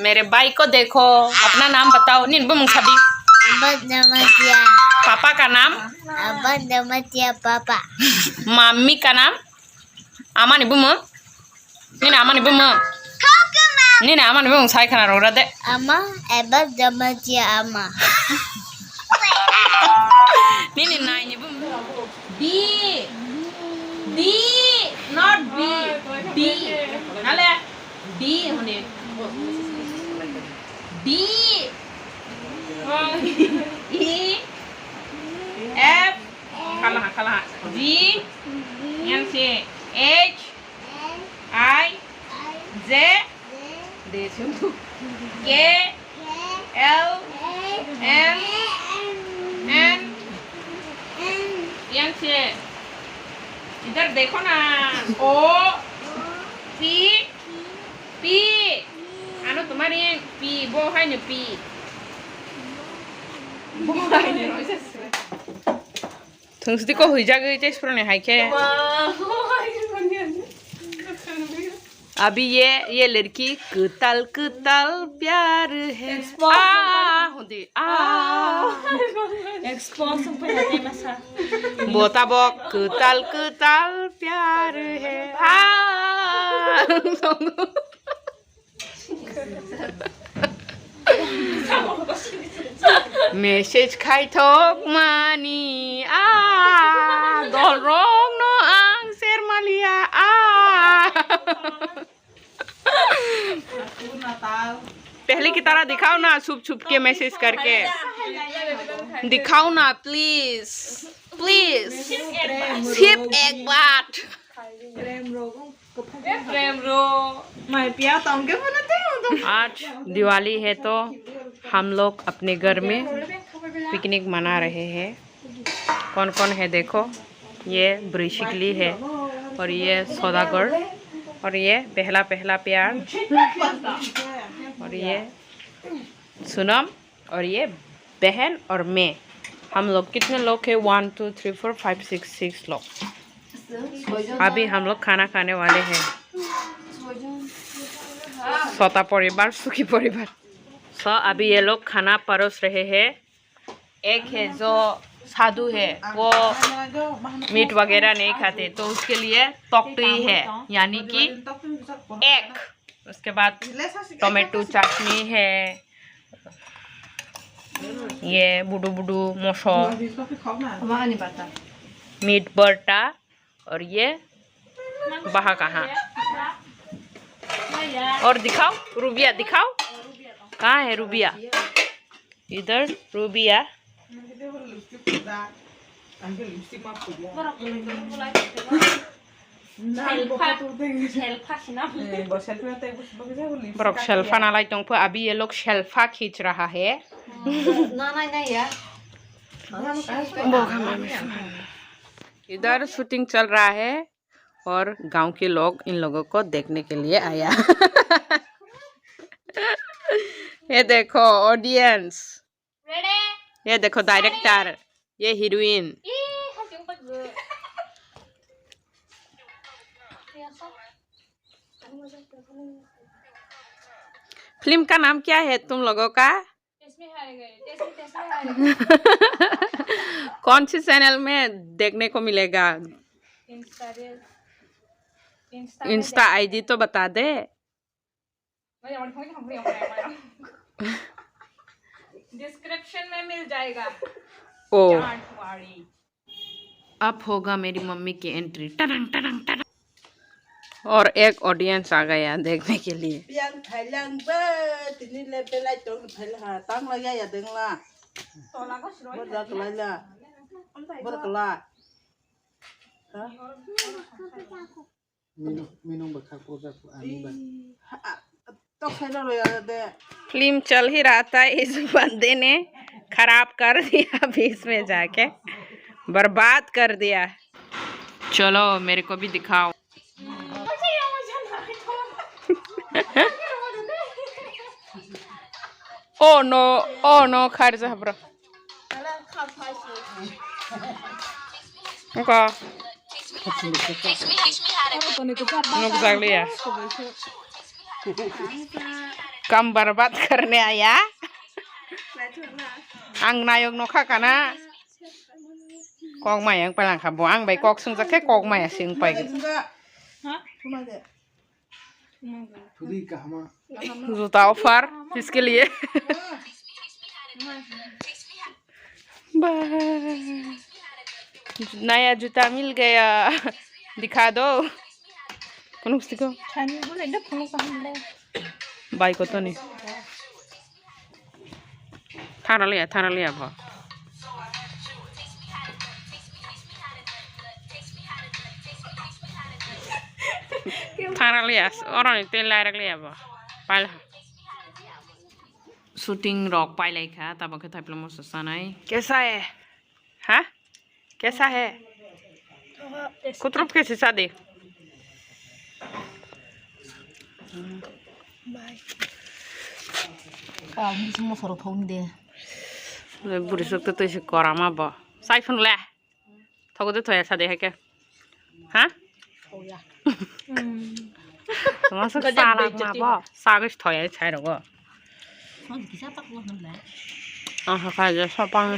मेरे भाई को देखो, अपना नाम बताओ। निन्बू मुंगसाबी। पापा का नाम? पापा। मम्मी का नाम? आमा निबू मु? नीना आमा निबू मु? नीना आमा निबू मुंगसाई खाना रोड़ा दे। आमा एबा जमातिया आमा। नीनी नाई निबू मु? D, D, not B, D. नाले D होने। D, E, F, kalah, G, yang C, H, I, Z, D sungguh, K, L, M, N, yang C, इधर देखो ना, O, P, P, ano तुम्हारी P, वो है ना P, वो है ना थंगस्ती को हुई जागे इसे स्प्रोने हाई के अभी ये लड़की कुतल प्यार है होती एक्सपोज पे होती मसा बोता बक कुतल प्यार है Message khai thok mani dorong no ang sermalia पहले की तरह दिखाओ ना छुप के मैसेज करके दिखाओ ना प्लीज सिर्फ एक बार आज दिवाली है तो हम लोग अपने घर में पिकनिक मना रहे हैं। कौन कौन है देखो, ये ब्रिशिकली है और ये सौदागर और ये पहला प्यार और ये सुनम और ये बहन और मैं। हम लोग कितने लोग हैं? 1 2 3 4 5 6 लोग। अभी हम लोग खाना खाने वाले हैं। सौता परिवार सुखी परिवार। अभी ये लोग खाना परोस रहे हैं। एक है जो साधु है, वो मीट वगैरह नहीं खाते, तो उसके लिए तोकटुई है, यानी कि एक। उसके बाद टोमेटो चटनी है, ये बुडू मोसो मीट बर्टा और ये बहा कहाँ और दिखाओ रूबिया, दिखाओ कहाँ है रूबिया? इधर रूबिया। बरक शेल्फा नालाई तो अभी ये लोग शेल्फा खींच रहा है। इधर शूटिंग चल रहा है और गांव के लोग इन लोगों को देखने के लिए आया। ये देखो ऑडियंस, ये देखो डायरेक्टर, ये हीरोइन। फिल्म का नाम क्या है तुम लोगों का? कौन सी चैनल में देखने को मिलेगा? इंस्टा आईडी तो बता दे। डिस्क्रिप्शन में मिल जाएगा। ओ अब होगा मेरी मम्मी की एंट्री। टरंग टरंग टरंग। और एक ऑडियंस आ गया देखने के लिए। फिल्म चल ही रहा था, इस बंदे ने खराब कर दिया, बीच में जाके बर्बाद कर दिया। चलो मेरे को भी दिखाओ। ओ नो खार जा ब्रो ओका नुक जागलिया काम बर्बाद करने आया आं नायक नखा काना कक माया पालां खाबो आं बाय कक सुं जाखे कक माया सिं पाय जूता ऑफर किसके लिए नया जूता मिल गया दिखा दो कौन को बाइक को तो नहीं थारा लिया भा थारा लिया और नहीं तेल लाया रख लिया भा पाल शूटिंग रॉक पाइलाई खा तब के थापलो मससा नहीं कैसा है हाँ कैसा है कुतरूप कैसे सादे semua suruh phone dia. बुरी सकते तो इसे करा मा बा साइफन ले थोको तो थोया सादे है क्या हाँ Oh ya. masuk salah apa sagus thoya cai ro Oh, bisa tak lu nambah? ah kaja sapang